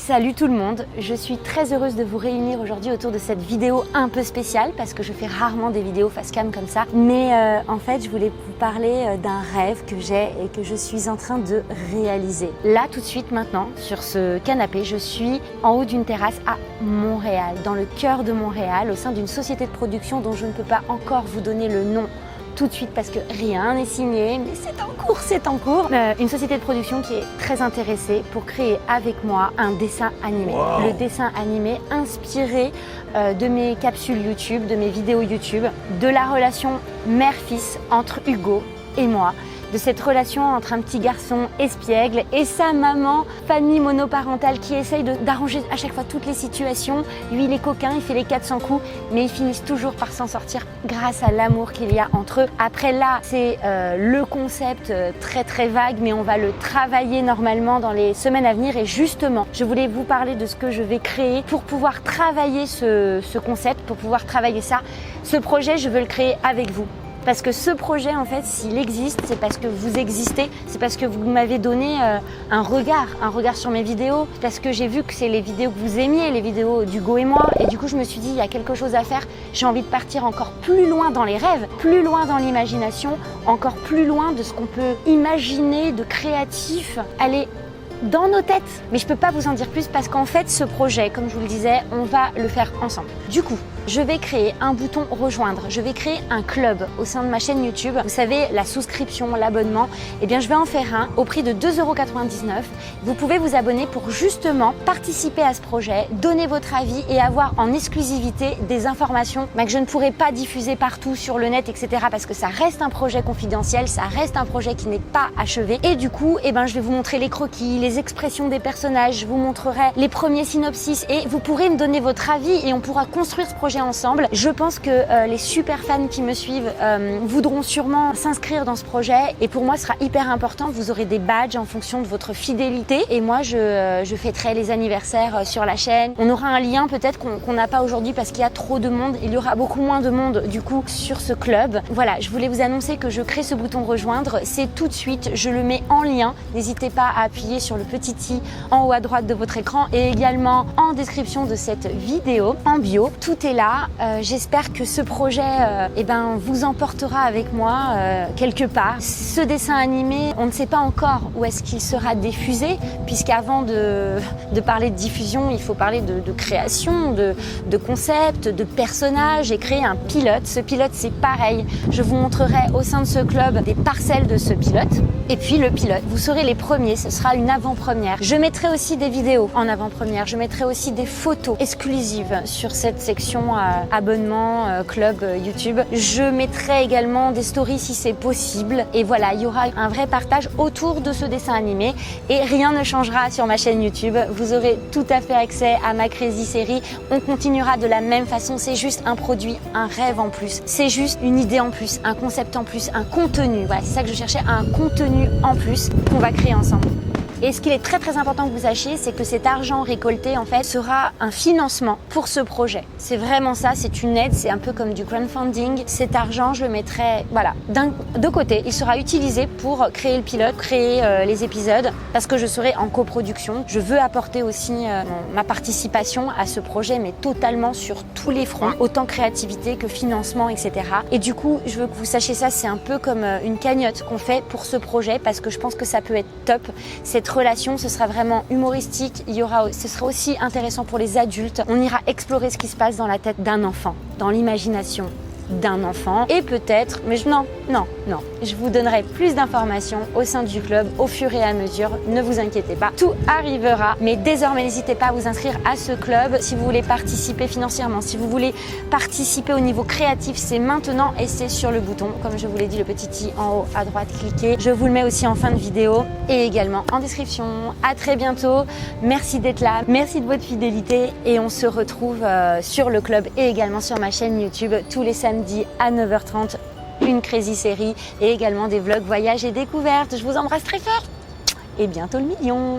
Salut tout le monde, je suis très heureuse de vous réunir aujourd'hui autour de cette vidéo un peu spéciale parce que je fais rarement des vidéos face cam comme ça. Mais en fait, je voulais vous parler d'un rêve que j'ai et que je suis en train de réaliser. Là, tout de suite, maintenant, sur ce canapé, je suis en haut d'une terrasse à Montréal, dans le cœur de Montréal, au sein d'une société de production dont je ne peux pas encore vous donner le nom tout de suite parce que rien n'est signé, mais c'est en cours. Une société de production qui est très intéressée pour créer avec moi un dessin animé. Wow. Le dessin animé inspiré de mes capsules YouTube, de mes vidéos YouTube, de la relation mère-fils entre Hugo et moi, de cette relation entre un petit garçon espiègle et sa maman, famille monoparentale qui essaye d'arranger à chaque fois toutes les situations. Lui, il est coquin, il fait les 400 coups, mais ils finissent toujours par s'en sortir grâce à l'amour qu'il y a entre eux. Après là, c'est le concept très vague, mais on va le travailler normalement dans les semaines à venir. Et justement, je voulais vous parler de ce que je vais créer pour pouvoir travailler ce concept, pour pouvoir travailler ça. Ce projet, je veux le créer avec vous. Parce que ce projet, en fait, s'il existe, c'est parce que vous existez, c'est parce que vous m'avez donné un regard sur mes vidéos, parce que j'ai vu que c'est les vidéos que vous aimiez, les vidéos d'Hugo et moi, et du coup, je me suis dit, il y a quelque chose à faire, j'ai envie de partir encore plus loin dans les rêves, plus loin dans l'imagination, encore plus loin de ce qu'on peut imaginer de créatif, aller dans nos têtes. Mais je peux pas vous en dire plus parce qu'en fait, ce projet, comme je vous le disais, on va le faire ensemble. Du coup, je vais créer un bouton rejoindre. Je vais créer un club au sein de ma chaîne YouTube. Vous savez, la souscription, l'abonnement, eh bien, je vais en faire un au prix de 2,99 €. Vous pouvez vous abonner pour justement participer à ce projet, donner votre avis et avoir en exclusivité des informations que je ne pourrai pas diffuser partout sur le net, etc. parce que ça reste un projet confidentiel, ça reste un projet qui n'est pas achevé. Et du coup, eh ben, je vais vous montrer les croquis, les expressions des personnages, je vous montrerai les premiers synopsis et vous pourrez me donner votre avis et on pourra construire ce projet ensemble. Je pense que les super fans qui me suivent voudront sûrement s'inscrire dans ce projet et pour moi ce sera hyper important. Vous aurez des badges en fonction de votre fidélité et moi je fêterai les anniversaires sur la chaîne. On aura un lien peut-être qu'on n'a pas aujourd'hui parce qu'il y a trop de monde. Il y aura beaucoup moins de monde du coup sur ce club. Voilà, je voulais vous annoncer que je crée ce bouton rejoindre. C'est tout de suite, je le mets en lien. N'hésitez pas à appuyer sur le petit i en haut à droite de votre écran et également en description de cette vidéo, en bio. Tout est là. J'espère que ce projet vous emportera avec moi quelque part. Ce dessin animé, on ne sait pas encore où est-ce qu'il sera diffusé puisqu'avant de parler de diffusion, il faut parler de création, de concept, de personnages et créer un pilote. Ce pilote, c'est pareil. Je vous montrerai au sein de ce club des parcelles de ce pilote. Et puis le pilote, vous serez les premiers, ce sera une avant-première. Je mettrai aussi des vidéos en avant-première, je mettrai aussi des photos exclusives sur cette section abonnement club YouTube. Je mettrai également des stories si c'est possible. Et voilà, il y aura un vrai partage autour de ce dessin animé et rien ne changera sur ma chaîne YouTube. Vous aurez tout à fait accès à ma Crazy série. On continuera de la même façon, c'est juste un produit, un rêve en plus. C'est juste une idée en plus, un concept en plus, un contenu. Voilà, c'est ça que je cherchais, un contenu en plus qu'on va créer ensemble. Et ce qu'il est très important que vous sachiez, c'est que cet argent récolté, en fait, sera un financement pour ce projet. C'est vraiment ça, c'est une aide, c'est un peu comme du crowdfunding. Cet argent, je le mettrai, voilà, de côté. Il sera utilisé pour créer le pilote, créer les épisodes, parce que je serai en coproduction. Je veux apporter aussi ma participation à ce projet, mais totalement sur tous les fronts, autant créativité que financement, etc. Et du coup, je veux que vous sachiez ça, c'est un peu comme une cagnotte qu'on fait pour ce projet, parce que je pense que ça peut être top. Cette relation, ce sera vraiment humoristique. Ce sera aussi intéressant pour les adultes. On ira explorer ce qui se passe dans la tête d'un enfant, dans l'imagination d'un enfant et peut-être, mais non, je vous donnerai plus d'informations au sein du club au fur et à mesure, ne vous inquiétez pas, tout arrivera, mais désormais n'hésitez pas à vous inscrire à ce club si vous voulez participer financièrement, si vous voulez participer au niveau créatif, c'est maintenant et c'est sur le bouton, comme je vous l'ai dit, le petit i en haut à droite, cliquez, je vous le mets aussi en fin de vidéo et également en description. À très bientôt, merci d'être là, merci de votre fidélité et on se retrouve sur le club et également sur ma chaîne YouTube tous les samedis à 9h30, une Crazy série et également des vlogs voyages et découvertes. Je vous embrasse très fort et bientôt le million.